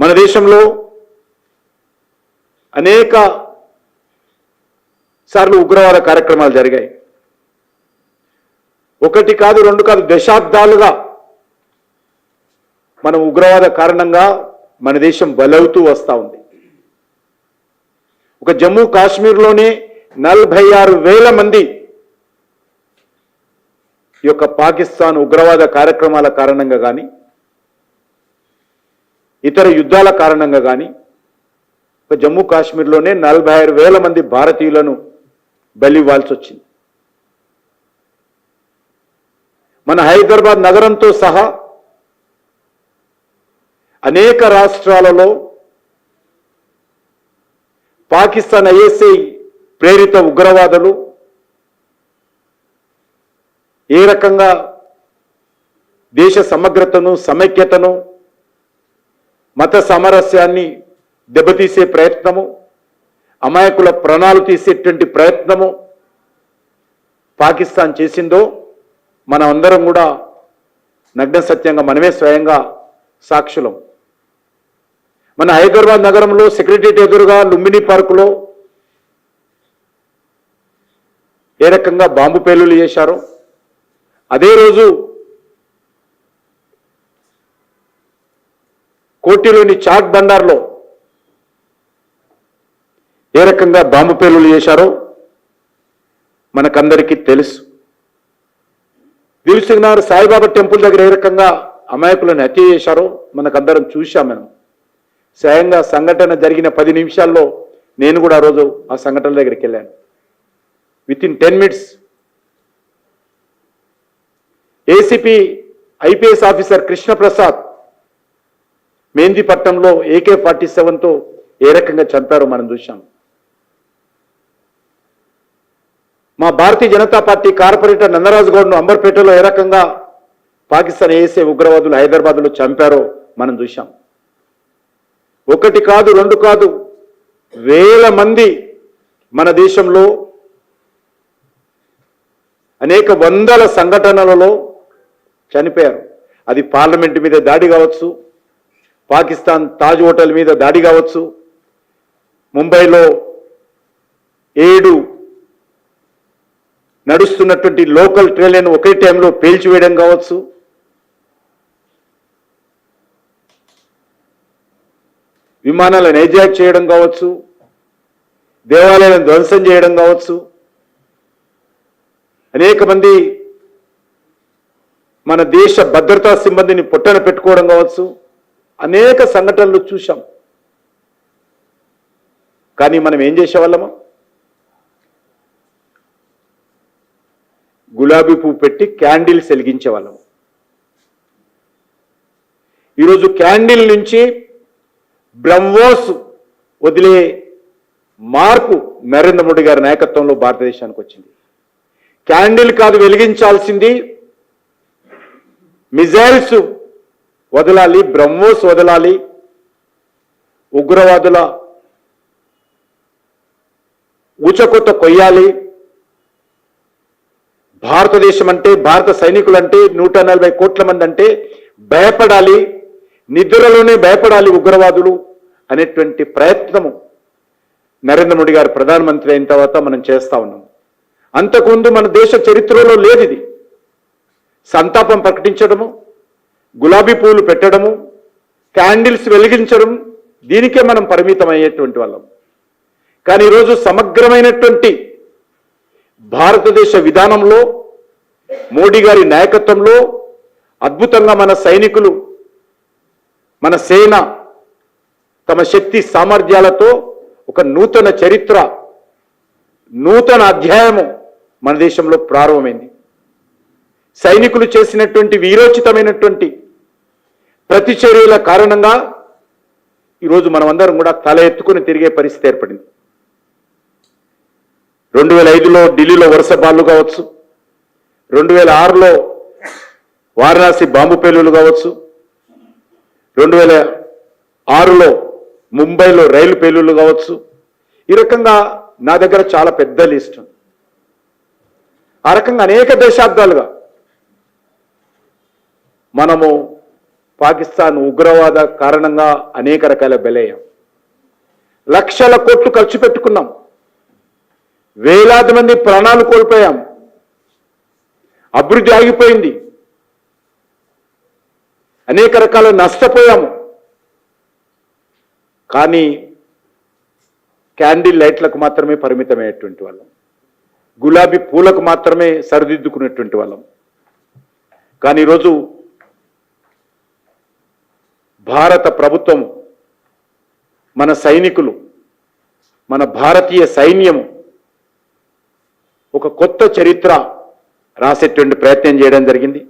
మన దేశంలో అనేక సార్లు ఉగ్రవాద కార్యక్రమాలు జరిగాయి. ఒకటి కాదు, రెండు కాదు, దశాబ్దాలుగా మనం ఉగ్రవాద కారణంగా మన దేశం బలవుతూ వస్తూ ఉంది. ఒక జమ్మూ కాశ్మీర్లోనే 46,000 మంది ఈ యొక్క పాకిస్తాన్ ఉగ్రవాద కార్యక్రమాల కారణంగా కానీ ఇతర యుద్ధాల కారణంగా కానీ ఒక జమ్మూ కాశ్మీర్లోనే 46,000 మంది భారతీయులను బలివ్వాల్సి వచ్చింది. మన హైదరాబాద్ నగరంతో సహా అనేక రాష్ట్రాలలో పాకిస్తాన్ ఐఎస్ఐ ప్రేరిత ఉగ్రవాదులు ఏ రకంగా దేశ సమగ్రతను, సమైక్యతను, మత సామరస్యాన్ని దెబ్బతీసే ప్రయత్నము, అమాయకుల ప్రాణాలు తీసేటువంటి ప్రయత్నము పాకిస్తాన్ చేసిందో మనం అందరం కూడా నగ్న సత్యంగా మనమే స్వయంగా సాక్షులం. మన హైదరాబాద్ నగరంలో సెక్రటరియట్ ఎదురుగా లుంబిని పార్కులో ఏ రకంగా బాంబు పేలులు చేశారో, అదే రోజు కోటిలోని చాట్ బండార్లో ఏ రకంగా బాంబు పేలులు చేశారో మనకందరికీ తెలుసు. దిల్సుఖ్నగర్ సాయిబాబా టెంపుల్ దగ్గర ఏ రకంగా అమాయకులను హత్య చేశారో మనకందరం చూశాం. మనం స్వయంగా సంఘటన జరిగిన 10 నిమిషాల్లో నేను కూడా ఆ రోజు ఆ సంఘటన దగ్గరికి వెళ్ళాను. Within 10 minutes ACP IPS officer Krishnaprasad మెహందీపట్నంలో AK-47తో ఏ రకంగా చంపారో మనం చూశాం. మా భారతీయ జనతా పార్టీ కార్పొరేటర్ నందరాజు గౌడ్ను అంబర్పేటలో ఏ రకంగా పాకిస్తాన్ ఐఎస్ఐ ఉగ్రవాదులు హైదరాబాద్లో చంపారో మనం చూశాం. ఒకటి కాదు, రెండు కాదు, వేల మంది మన దేశంలో అనేక వందల సంఘటనలలో చనిపోయారు. అది పార్లమెంట్ మీద దాడి కావచ్చు, పాకిస్తాన్ తాజ్ హోటల్ మీద దాడి కావచ్చు, ముంబైలో 7 నడుస్తున్నటువంటి లోకల్ ట్రైన్లను ఒకే టైంలో పేల్చివేయడం కావచ్చు, విమానాలను హైజాక్ చేయడం కావచ్చు, దేవాలయాలను ధ్వంసం చేయడం కావచ్చు, అనేక మంది మన దేశ భద్రతా సిబ్బందిని పొట్టన పెట్టుకోవడం కావచ్చు, అనేక సంఘటనలు చూశాం. కానీ మనం ఏం చేసేవాళ్ళము? గులాబీ పువ్వు పెట్టి క్యాండిల్స్ వెలిగించేవాళ్ళము. ఈరోజు క్యాండిల్ నుంచి బ్రహ్మోస్ వదిలే మార్పు నరేంద్ర మోడీ గారి నాయకత్వంలో భారతదేశానికి వచ్చింది. క్యాండిల్ కాదు వెలిగించాల్సింది, మిజైల్స్ వదలాలి, బ్రహ్మోస్ వదలాలి, ఉగ్రవాదుల ఊచకొత్త కొయ్యాలి. భారతదేశం అంటే, భారత సైనికులంటే 140 కోట్ల మంది అంటే భయపడాలి, నిద్రలోనే భయపడాలి ఉగ్రవాదులు అనేటువంటి ప్రయత్నము నరేంద్ర మోడీ గారు ప్రధానమంత్రి అయిన తర్వాత మనం చేస్తా ఉన్నాం. అంతకుముందు మన దేశ చరిత్రలో లేదు ఇది. సంతాపం ప్రకటించడము, గులాబీ పూలు పెట్టడము, క్యాండిల్స్ వెలిగించడం, దీనికే మనం పరిమితం అయ్యేటువంటి వాళ్ళం. కానీ ఈరోజు సమగ్రమైనటువంటి భారతదేశ విధానంలో మోడీ గారి నాయకత్వంలో అద్భుతంగా మన సైనికులు, మన సేన తమ శక్తి సామర్థ్యాలతో ఒక నూతన చరిత్ర, నూతన అధ్యాయము మన దేశంలో ప్రారంభమైంది. సైనికులు చేసినటువంటి వీరోచితమైనటువంటి ప్రతిచర్యల కారణంగా ఈరోజు మనమందరం కూడా తల ఎత్తుకుని తిరిగే పరిస్థితి ఏర్పడింది. 2005లో ఢిల్లీలో వరుస బాంబులు కావచ్చు, 2006లో వారణాసి బాంబు పేలులు కావచ్చు, 2006లో ముంబైలో రైలు పేలులు కావచ్చు. ఈ రకంగా నా దగ్గర చాలా పెద్ద లిస్ట్. ఆ రకంగా అనేక దశాబ్దాలుగా మనము పాకిస్తాన్ ఉగ్రవాద కారణంగా అనేక రకాల బలయ్యాం. లక్షల కోట్లు ఖర్చు పెట్టుకున్నాం. వేలాది మంది ప్రాణాలు కోల్పోయాం. అభివృద్ధి ఆగిపోయింది. అనేక రకాల నష్టపోయాము. కానీ క్యాండిల్ లైట్లకు మాత్రమే పరిమితమయ్యేటువంటి వాళ్ళం. గులాబీ పూలకు మాత్రమే సరిదిద్దుకునేటువంటి వాళ్ళం. కానీ ఈరోజు భారత ప్రభుత్వం, మన సైనికులు, మన భారతీయ సైన్యము ఒక కొత్త చరిత్ర రాసేటువంటి ప్రయత్నం చేయడం జరిగింది.